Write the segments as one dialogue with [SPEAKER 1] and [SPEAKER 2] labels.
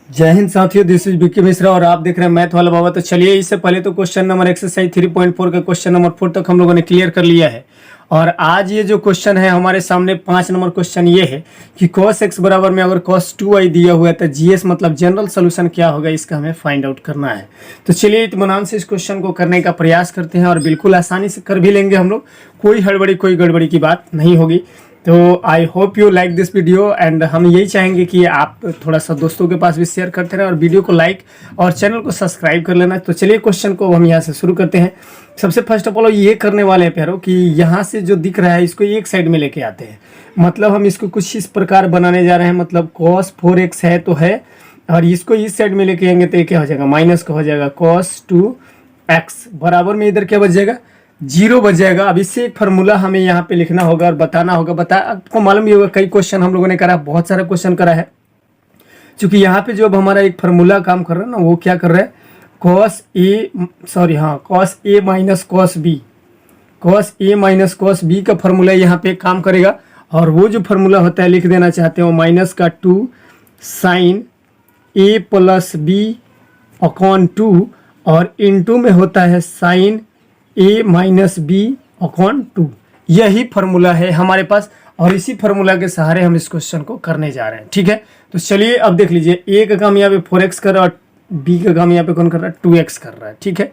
[SPEAKER 1] जय हिंद साथियों, this is Vicky Mishra और आप देख रहे हैं मैथ वाला बाबा। तो चलिए, इससे पहले तो क्वेश्चन नंबर एक्सरसाइज 3.4 का क्वेश्चन नंबर 4 तक हम लोगों ने क्लियर कर लिया है। और आज ये जो क्वेश्चन है हमारे सामने 5 नंबर क्वेश्चन ये है कि cos x बराबर में अगर cos 2y दिया हुआ है तो GS मतलब जनरल सोल्यूशन क्या होगा, इसका हमें फाइंड आउट करना है। तो चलिए इत्मीनान से इस क्वेश्चन को करने का प्रयास करते हैं और बिल्कुल आसानी से कर भी लेंगे हम लोग, कोई हड़बड़ी कोई गड़बड़ी की बात नहीं होगी। तो I hope you like this video and हम यही चाहेंगे कि आप थोड़ा सा दोस्तों के पास भी शेयर करते रहें और वीडियो को लाइक और चैनल को सब्सक्राइब कर लेना। तो चलिए क्वेश्चन को हम यहाँ से शुरू करते हैं। सबसे फर्स्ट ऑफ ऑल ये करने वाले हैं प्यारों कि यहाँ से जो दिख रहा है इसको एक साइड में लेके आते हैं। मतलब हम इसको कुछ इस प्रकार बनाने जा रहे हैं। मतलब cos 4x है तो है, और इसको इस साइड में लेके आएंगे तो ये क्या हो जाएगा, माइनस का हो जाएगा cos 2x बराबर में इधर क्या बच जाएगा, 0 बच जाएगा। अब इससे एक फार्मूला हमें यहाँ पे लिखना होगा और बताना होगा। आपको मालूम ही होगा कई क्वेश्चन हम लोगों ने करा, बहुत सारा क्वेश्चन करा है। क्योंकि यहाँ पे जो अब हमारा एक फार्मूला काम कर रहा है ना, वो क्या कर रहा है, cos a minus cos b का फार्मूला यहाँ पे काम करेगा। और वो जो फार्मूला होता है लिख देना चाहते हो, माइनस का 2 sin a plus b upon 2 और इनटू में होता है sin a minus b upon 2। यही फार्मूला है हमारे पास और इसी फार्मूला के सहारे हम इस क्वेश्चन को करने जा रहे हैं। ठीक है, तो चलिए अब देख लीजिए, a का काम यहाँ पे 4x कर रहा है और b का काम यहाँ पे कौन कर रहा है, 2x कर रहा है। ठीक है,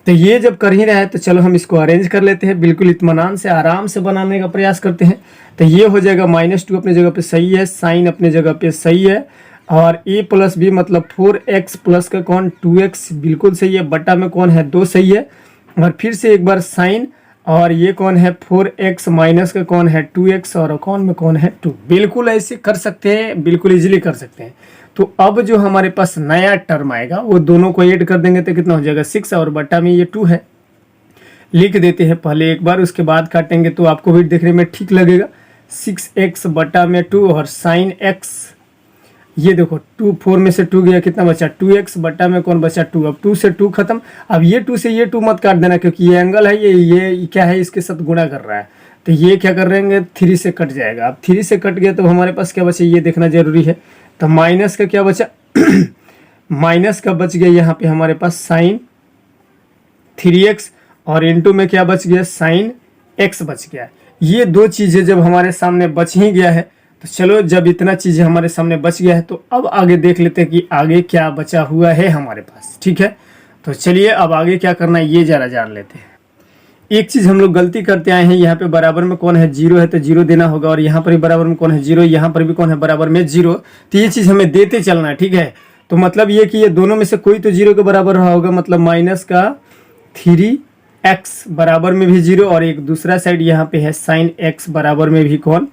[SPEAKER 1] तो ये जब कर ही रहा है तो चलो हम इसको अरेंज कर लेते हैं, बिल्कुल इत्मीनान से आराम से बनाने का प्रयास करते हैं। तो ये हो जाएगा -2 अपने जगह पे सही है, साइन अपने जगह पे सही है, और a प्लस बी मतलब 4x प्लस का कौन 2x बिल्कुल सही है, बटा में कौन है 2 सही है, और फिर से एक बार साइन, और ये कौन है 4x माइनस का कौन है 2x और कौन में कौन है 2। बिल्कुल ऐसे कर सकते हैं, बिल्कुल इजीली कर सकते हैं। तो अब जो हमारे पास नया टर्म आएगा वो दोनों को ऐड कर देंगे तो कितना हो जाएगा 6, और बटा में ये 2 है। लिख देते हैं पहले एक बार, उसके बाद काटेंगे तो आपको भी देखने में ठीक लगेगा। 6x बटा में 2 और साइन x, ये देखो 2 4 में से 2 गया, कितना बचा 2x बटा में कौन बचा 2। अब 2 से 2 खत्म। अब ये 2 से ये 2 मत काट देना, क्योंकि ये एंगल है, ये क्या है, इसके साथ गुणा कर रहा है। तो ये क्या कर रहे हैं, 3 से कट जाएगा। अब 3 से कट गया तो हमारे पास क्या बचा, ये देखना जरूरी है। तो माइनस का क्या बचा माइनस का बच गया यहाँ पे हमारे पास साइन 3x, और इनटू में क्या बच गया, साइन x बच गया। ये दो चीज़ें जब हमारे सामने बच ही गया है तो चलो, जब इतना चीज़ें हमारे सामने बच गया है तो अब आगे देख लेते हैं कि आगे क्या बचा हुआ है हमारे पास। ठीक है, तो चलिए अब आगे क्या करना है ये जरा जान लेते हैं। एक चीज़ हम लोग गलती करते आए हैं, यहाँ पे बराबर में कौन है 0 है तो 0 देना होगा, और यहाँ पर भी बराबर में कौन है 0, यहाँ पर भी कौन है बराबर में 0। तो ये चीज़ हमें देते चलना है। ठीक है, तो मतलब ये कि ये दोनों में से कोई तो 0 के बराबर रहा होगा, मतलब माइनस का 3x बराबर में भी 0, और एक दूसरा साइड यहाँ पे है साइन x बराबर में भी कौन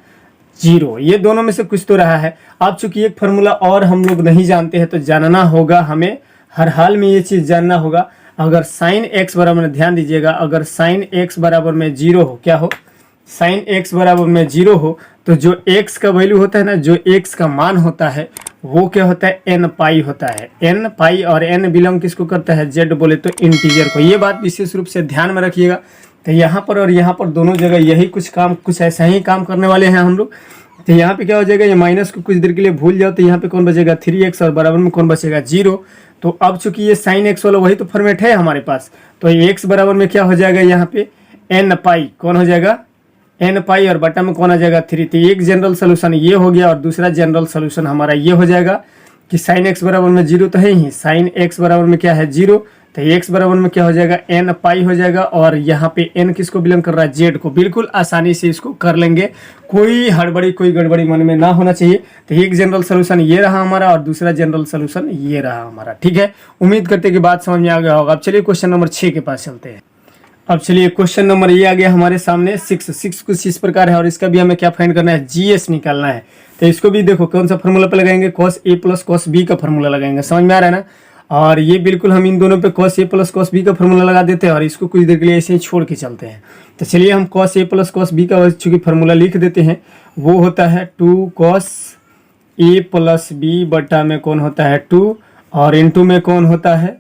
[SPEAKER 1] 0। ये दोनों में से कुछ तो रहा है। अब चूंकि एक फार्मूला और हम लोग नहीं जानते हैं तो जानना होगा, हमें हर हाल में ये चीज़ जानना होगा। अगर साइन x बराबर में, ध्यान दीजिएगा, अगर साइन x बराबर में 0 हो, क्या हो, साइन x बराबर में 0 हो तो जो x का वैल्यू होता है ना, जो x का मान होता है वो क्या होता है, n पाई होता है। n पाई, और n बिलोंग किसको करता है, z बोले तो इंटीजर को। ये बात विशेष रूप से ध्यान में रखिएगा। तो यहाँ पर और यहाँ पर दोनों जगह यही कुछ ऐसा ही काम करने वाले हैं हम लोग। तो यहाँ पे क्या हो जाएगा, ये माइनस को कुछ देर के लिए भूल जाओ तो यहाँ पे कौन बचेगा 3x, और बराबर में कौन बचेगा 0। तो अब चूंकि ये साइन x वाला वही तो फॉर्मेट है हमारे पास, तो x बराबर में क्या हो जाएगा, यहाँ पे n पाई कौन हो जाएगा, n पाई, और बटा में कौन आ जाएगा 3। तो एक जनरल सोल्यूशन ये हो गया, और दूसरा जनरल सोल्यूशन हमारा ये हो जाएगा कि साइन x बराबर में 0 तो है ही, साइन x बराबर में क्या है 0, तो x बराबर में क्या हो जाएगा n पाई हो जाएगा, और यहाँ पे n किसको बिलोंग कर रहा है, z को। बिल्कुल आसानी से इसको कर लेंगे, कोई हड़बड़ी कोई गड़बड़ी मन में ना होना चाहिए। तो एक जनरल सोल्यूशन ये रहा हमारा और दूसरा जनरल सोल्यूशन ये रहा हमारा। ठीक है, उम्मीद करते कि बात समझ में आ गया होगा। अब चलिए क्वेश्चन नंबर 6 के पास चलते हैं। अब चलिए क्वेश्चन नंबर ये आ गया हमारे सामने 6 कुछ इस प्रकार है, और इसका भी हमें क्या फाइंड करना है, GS निकालना है। तो इसको भी देखो कौन सा फार्मूला पे लगाएंगे, cos a plus cos b का फार्मूला लगाएंगे, समझ में आ रहा है ना। और ये बिल्कुल हम इन दोनों पे cos a plus cos b का फार्मूला लगा देते हैं और इसको कुछ देर के लिए ऐसे ही छोड़ के चलते हैं। तो चलिए हम cos a plus cos b का चूंकि फार्मूला लिख देते हैं, वो होता है 2 cos a प्लस b बटा में कौन होता है 2, और इनटू में कौन होता है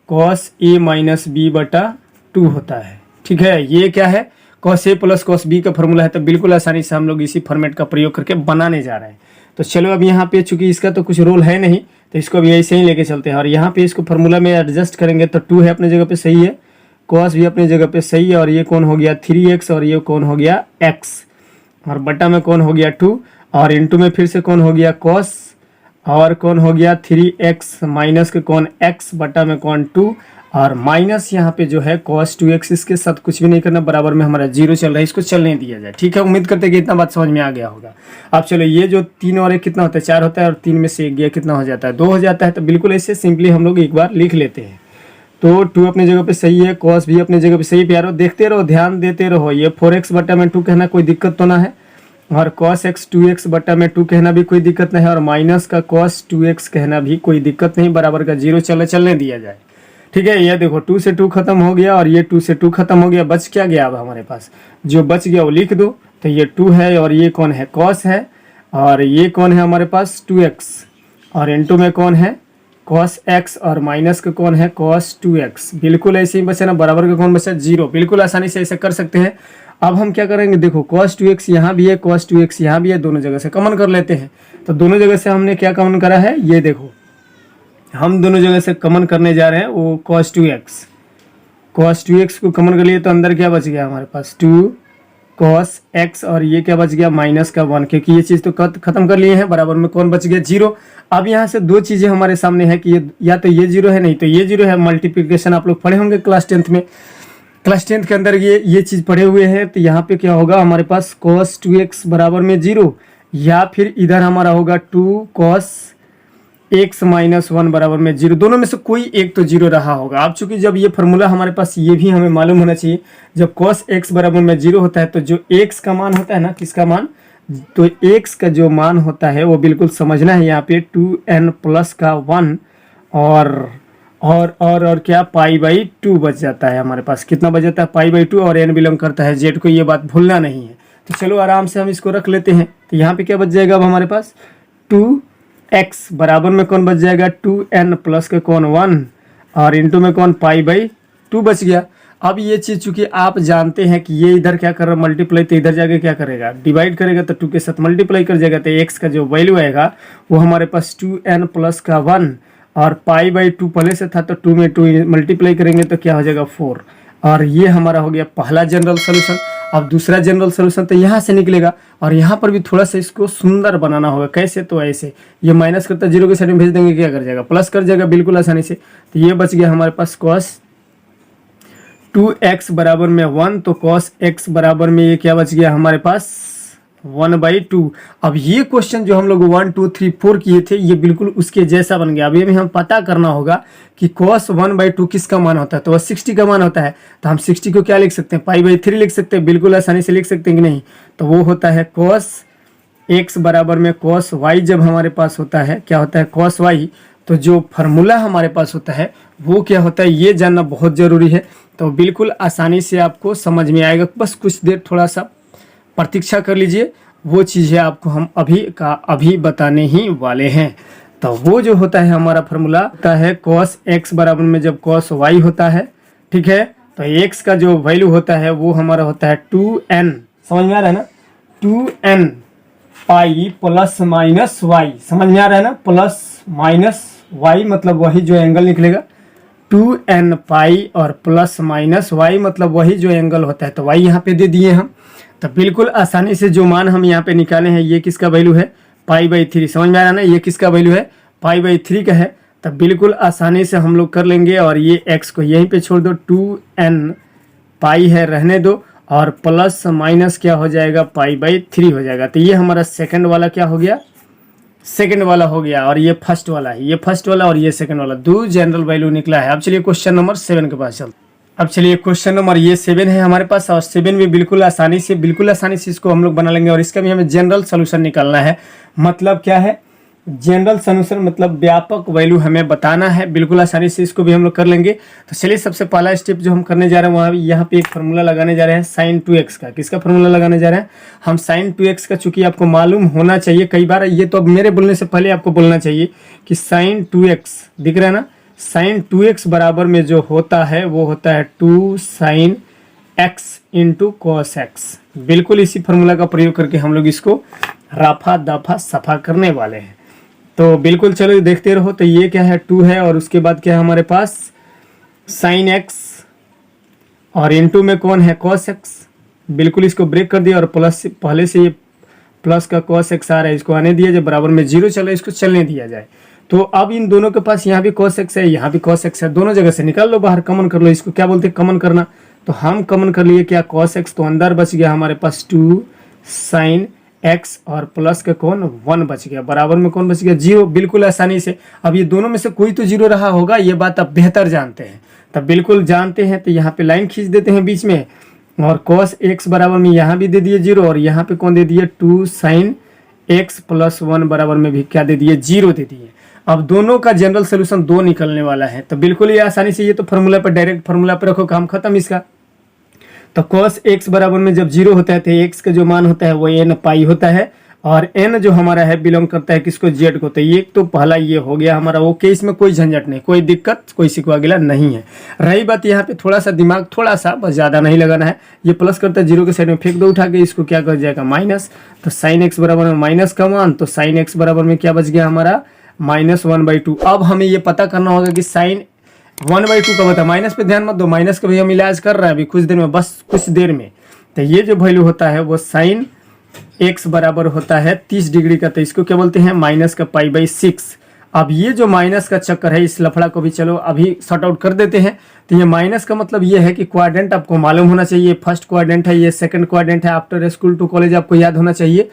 [SPEAKER 1] cos a माइनस b बटा 2 होता है। ठीक है, ये क्या है, cos a plus cos b का फार्मूला है। तो बिल्कुल आसानी से हम लोग इसी फॉर्मेट का प्रयोग करके बनाने जा रहे हैं। तो चलो अब यहाँ पे चूंकि इसका तो कुछ रोल है नहीं, तो इसको भी ऐसे ही लेके चलते हैं। और यहाँ पे इसको फार्मूला में एडजस्ट करेंगे तो 2 है अपने जगह पे सही है, कॉस भी अपने जगह पे सही है, और ये कौन हो गया 3x, और ये कौन हो गया x, और बटा में कौन हो गया 2, और इंटू में फिर से कौन हो गया cos, और कौन हो गया 3x माइनस के कौन x, बटा में कौन 2, और माइनस यहाँ पे जो है cos 2x, इसके साथ कुछ भी नहीं करना, बराबर में हमारा 0 चल रहा है, इसको चलने दिया जाए। ठीक है, उम्मीद करते हैं कि इतना बात समझ में आ गया होगा। अब चलो ये जो 3 और 1 कितना होता है 4 होता है, और 3 में से 1 गया कितना हो जाता है 2 हो जाता है। तो बिल्कुल ऐसे सिंपली हम लोग एक बार लिख लेते हैं। तो 2 अपनी जगह पे सही है, cos भी अपनी जगह पे सही। प्यारो देखते रहो, ध्यान देते रहो, ये 4x बटा में 2 कहना कोई दिक्कत तो ना है, और cos x 2x बटा में 2 कहना भी कोई दिक्कत नहीं है, और माइनस का cos 2x कहना भी कोई दिक्कत नहीं, बराबर का 0 चलने दिया जाए। ठीक है, ये देखो 2 से 2 खत्म हो गया, और ये 2 से 2 खत्म हो गया, बच क्या गया अब हमारे पास, जो बच गया वो लिख दो। तो ये 2 है, और ये कौन है cos है, और ये कौन है हमारे पास 2x, और इनटू में कौन है cos x, और माइनस का कौन है cos 2x। बिल्कुल ऐसे ही बचा ना, बराबर का कौन बचा 0। बिल्कुल आसानी से ऐसे कर सकते हैं। अब हम क्या करेंगे, देखो cos 2x यहाँ भी है, cos 2x यहाँ भी है, दोनों जगह से कॉमन कर लेते हैं। तो दोनों जगह से हमने क्या कॉमन करा है, ये देखो हम दोनों जगह से कॉमन करने जा रहे हैं वो cos 2x को कॉमन कर लिए, तो अंदर क्या बच गया हमारे पास 2 cos x, और ये क्या बच गया माइनस का 1, क्योंकि ये चीज़ तो खत्म कर लिए हैं, बराबर में कौन बच गया 0। अब यहाँ से दो चीज़ें हमारे सामने है कि ये या तो ये 0 है, नहीं तो ये 0 है। मल्टीप्लिकेशन आप लोग पढ़े होंगे क्लास 10th में, क्लास 10th के अंदर ये चीज़ पढ़े हुए हैं। तो यहाँ पे क्या होगा हमारे पास cos 2x बराबर में 0, या फिर इधर हमारा होगा 2 cos x माइनस 1 बराबर में 0। दोनों में से कोई एक तो 0 रहा होगा। अब चूंकि जब ये फार्मूला हमारे पास, ये भी हमें मालूम होना चाहिए, जब cos x बराबर में 0 होता है तो जो x का मान होता है ना, किसका मान, तो x का जो मान होता है वो बिल्कुल समझना है यहाँ पे 2n प्लस का 1, और क्या π/2 बच जाता है हमारे पास। कितना बच जाता है π/2, और n बिलोंग करता है z को, ये बात भूलना नहीं है। तो चलो आराम से हम इसको रख लेते हैं। तो यहाँ पे क्या बच जाएगा अब हमारे पास 2x बराबर में कौन बच जाएगा 2n प्लस का कौन 1, और इंटू में कौन π/2 बच गया। अब ये चीज़ चूंकि आप जानते हैं कि ये इधर क्या कर रहा है मल्टीप्लाई, तो इधर जाके क्या करेगा डिवाइड करेगा, तो 2 के साथ मल्टीप्लाई कर जाएगा, तो x का जो वैल्यू आएगा वो हमारे पास 2n प्लस का 1, और π/2 पहले से था तो 2 में 2 मल्टीप्लाई करेंगे तो क्या हो जाएगा 4। और ये हमारा हो गया पहला जनरल सोल्यूशन। अब दूसरा जनरल सोल्यूशन तो यहाँ से निकलेगा, और यहाँ पर भी थोड़ा सा इसको सुंदर बनाना होगा। कैसे, तो ऐसे ये माइनस करता 0 के साइड में भेज देंगे, क्या कर जाएगा प्लस कर जाएगा बिल्कुल आसानी से। तो ये बच गया हमारे पास cos 2x बराबर में 1, तो cos x बराबर में ये क्या बच गया हमारे पास 1/2। अब ये क्वेश्चन जो हम लोग 1 2 3 4 किए थे, ये बिल्कुल उसके जैसा बन गया। अब ये भी हम पता करना होगा कि cos 1/2 किसका मान होता है, तो वह 60 का मान होता है। तो हम 60 को क्या लिख सकते हैं π/3 लिख सकते हैं, बिल्कुल आसानी से लिख सकते हैं कि नहीं। तो वो होता है cos x बराबर में cos y। जब हमारे पास होता है क्या होता है cos y, तो जो फार्मूला हमारे पास होता है वो क्या होता है, ये जानना बहुत ज़रूरी है। तो बिल्कुल आसानी से आपको समझ में आएगा, बस कुछ देर थोड़ा सा प्रतीक्षा कर लीजिए, वो चीज़ें आपको हम अभी बताने ही वाले हैं। तो वो जो होता है हमारा फार्मूला होता है cos x बराबर में जब cos y होता है, ठीक है, तो x का जो वैल्यू होता है वो हमारा होता है 2n, समझ में आ रहा है ना, 2n pi plus minus y, समझ में आ रहा है ना, प्लस माइनस y मतलब वही जो एंगल निकलेगा 2n पाई, और प्लस माइनस y मतलब वही जो एंगल होता है। तो y यहाँ पे दे दिए हम, तो बिल्कुल आसानी से जो मान हम यहाँ पे निकाले हैं, ये किसका वैल्यू है π/3, समझ में आ रहा है ना, ये किसका वैल्यू है π/3 का है। तो बिल्कुल आसानी से हम लोग कर लेंगे, और ये x को यहीं पे छोड़ दो, 2n पाई है रहने दो, और प्लस माइनस क्या हो जाएगा π/3 हो जाएगा। तो ये हमारा सेकंड वाला क्या हो गया, सेकंड वाला हो गया, और ये फर्स्ट वाला है, ये फर्स्ट वाला और ये सेकंड वाला, दो जनरल वैल्यू निकला है। अब चलिए क्वेश्चन नंबर 7 के पास चलते। अब चलिए क्वेश्चन नंबर ये 7 है हमारे पास, और 7 में बिल्कुल आसानी से इसको हम लोग बना लेंगे, और इसका भी हमें जनरल सोल्यूशन निकालना है। मतलब क्या है जनरल सोल्यूशन, मतलब व्यापक वैल्यू हमें बताना है। बिल्कुल आसानी से इसको भी हम लोग कर लेंगे। तो चलिए सबसे पहला स्टेप जो हम करने जा रहे हैं, वहाँ यहाँ पे एक फार्मूला लगाने जा रहे हैं sin 2x का। किसका फार्मूला लगाने जा रहे हैं हम, sin 2x का। चूंकि आपको मालूम होना चाहिए, कई बार ये तो अब मेरे बोलने से पहले आपको बोलना चाहिए कि sin 2x दिख रहा है ना, sin 2x बराबर में जो होता है वो होता है 2 sin x into cos x। बिल्कुल इसी फार्मूला का प्रयोग करके हम लोग इसको रफा दफा सफा करने वाले हैं। तो बिल्कुल चलो देखते रहो। तो ये क्या है 2 है और उसके बाद क्या है हमारे पास साइन एक्स और इनटू में कौन है कॉस एक्स। बिल्कुल इसको ब्रेक कर दिया और प्लस पहले से ये प्लस का कॉस एक्स आ रहा है, इसको आने दिया जाए बराबर में 0, चलो इसको चलने दिया जाए। तो अब इन दोनों के पास यहाँ भी कॉस एक्स है, यहाँ भी कॉस एक्स है, दोनों जगह से निकाल लो बाहर, कॉमन कर लो। इसको क्या बोलते हैं कॉमन करना। तो हम कॉमन कर लिए क्या कॉस एक्स, तो अंदर बच गया हमारे पास 2 साइन एक्स और प्लस का कौन 1 बच गया, बराबर में कौन बच गया 0। बिल्कुल आसानी से। अब ये दोनों में से कोई तो 0 रहा होगा, ये बात आप बेहतर जानते हैं, तब बिल्कुल जानते हैं। तो यहाँ पे लाइन खींच देते हैं बीच में और cos x बराबर में यहाँ भी दे दिए 0 और यहाँ पे कौन दे दिए 2 साइन x प्लस 1 बराबर में भी क्या दे दिए 0 दे दिए। अब दोनों का जनरल सोल्यूशन 2 निकलने वाला है। तो बिल्कुल ये आसानी से, ये तो फार्मूला पर डायरेक्ट फार्मूला पर रखो, काम खत्म इसका। तो cos x बराबर में जब 0 होता है तो x का जो मान होता है वो n पाई होता है और n जो हमारा है बिलोंग करता है किसको z को। तो ये तो पहला ये हो गया हमारा ओके, इसमें कोई झंझट नहीं, कोई दिक्कत, कोई सिकवा गिला नहीं है। रही बात यहाँ पे थोड़ा सा दिमाग, थोड़ा सा बस, ज़्यादा नहीं लगाना है। ये प्लस करता है 0 के साइड में फेंक दो उठा के, इसको क्या कर जाएगा माइनस। तो साइन x बराबर में माइनस का मान, तो साइन x बराबर में क्या बच गया हमारा -1/2। अब हमें ये पता करना होगा कि साइन 1/2 का बता, माइनस पे ध्यान मत दो, माइनस का भी हम इलाज कर रहे हैं अभी कुछ देर में, बस कुछ देर में। तो ये जो वैल्यू होता है वो साइन x बराबर होता है 30 डिग्री का, तो इसको क्या बोलते हैं माइनस का π/6। अब ये जो माइनस का चक्कर है, इस लफड़ा को भी चलो अभी सॉर्ट आउट कर देते हैं। तो ये माइनस का मतलब ये है कि क्वाड्रेंट आपको मालूम होना चाहिए, फर्स्ट क्वाड्रेंट है, ये सेकंड क्वाड्रेंट है, आफ्टर स्कूल टू कॉलेज आपको याद होना चाहिए।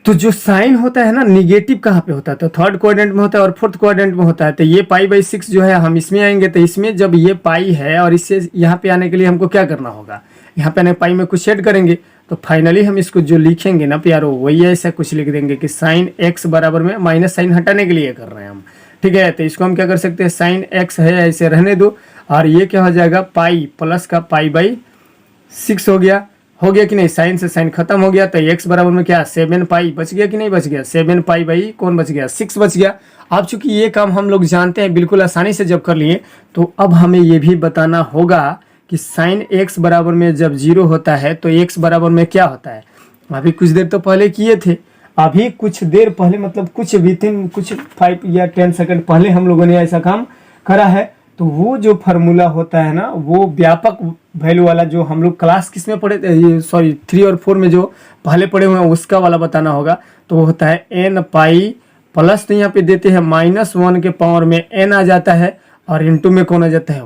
[SPEAKER 1] तो जो साइन होता है ना निगेटिव कहाँ पे होता है, तो थर्ड क्वाड्रेंट में होता है और फोर्थ क्वाड्रेंट में होता है। तो ये π/6 जो है हम इसमें आएंगे, तो इसमें जब ये पाई है और इससे यहाँ पे आने के लिए हमको क्या करना होगा, यहाँ पे आने पाई में कुछ ऐड करेंगे। तो फाइनली हम इसको जो लिखेंगे ना प्यारो, वही ऐसा कुछ लिख देंगे कि साइन एक्स बराबर में माइनस साइन हटाने के लिए कर रहे हैं हम, ठीक है। तो इसको हम क्या कर सकते हैं, साइन एक्स है ऐसे रहने दो और ये क्या हो जाएगा पाई प्लस का π/6 हो गया कि नहीं, साइन से साइन खत्म हो गया। तो x बराबर में क्या 7 पाई बच गया कि नहीं बच गया, 7 पाई बाई कौन बच गया 6 बच गया। अब चूंकि ये काम हम लोग जानते हैं बिल्कुल आसानी से जब कर लिए, तो अब हमें ये भी बताना होगा कि साइन x बराबर में जब 0 होता है तो x बराबर में क्या होता है। अभी कुछ देर तो पहले किए थे, अभी कुछ देर पहले मतलब कुछ विथिन कुछ 5 या 10 सेकंड पहले हम लोगों ने ऐसा काम करा है। तो वो जो फार्मूला होता है ना, वो व्यापक वैल्यू वाला जो हम लोग क्लास किस में पढ़े थे, सॉरी 3 और 4 में जो पहले पढ़े हुए हैं उसका वाला बताना होगा। तो वो होता है n पाई प्लस, तो यहाँ पे देते हैं -1 के पावर में n आ जाता है और इनटू में कौन आ जाता है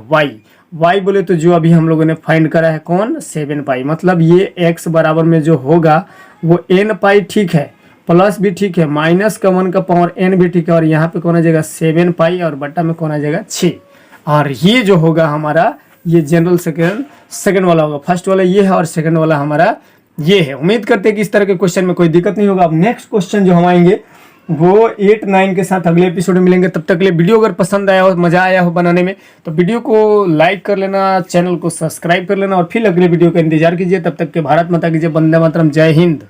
[SPEAKER 1] y बोले तो जो अभी हम लोगों ने फाइंड करा है कौन 7 पाई। मतलब ये x बराबर में जो होगा वो n पाई ठीक है, प्लस भी ठीक है, -1 का पावर n भी ठीक है और यहाँ पे कौन आ जाएगा 7 पाई और बट्टा में कौन आ जाएगा 6। और ये जो होगा हमारा ये जनरल सेकंड वाला होगा, फर्स्ट वाला ये है और सेकंड वाला हमारा ये है। उम्मीद करते हैं कि इस तरह के क्वेश्चन में कोई दिक्कत नहीं होगा। अब नेक्स्ट क्वेश्चन जो हम आएंगे वो 8, 9 के साथ अगले एपिसोड में मिलेंगे। तब तक के लिए वीडियो अगर पसंद आया हो, मजा आया हो बनाने में, तो वीडियो को लाइक कर लेना, चैनल को सब्सक्राइब कर लेना और फिर अगले वीडियो का इंतजार कीजिए। तब तक के भारत माता की जय, वंदे मातरम, जय हिंद।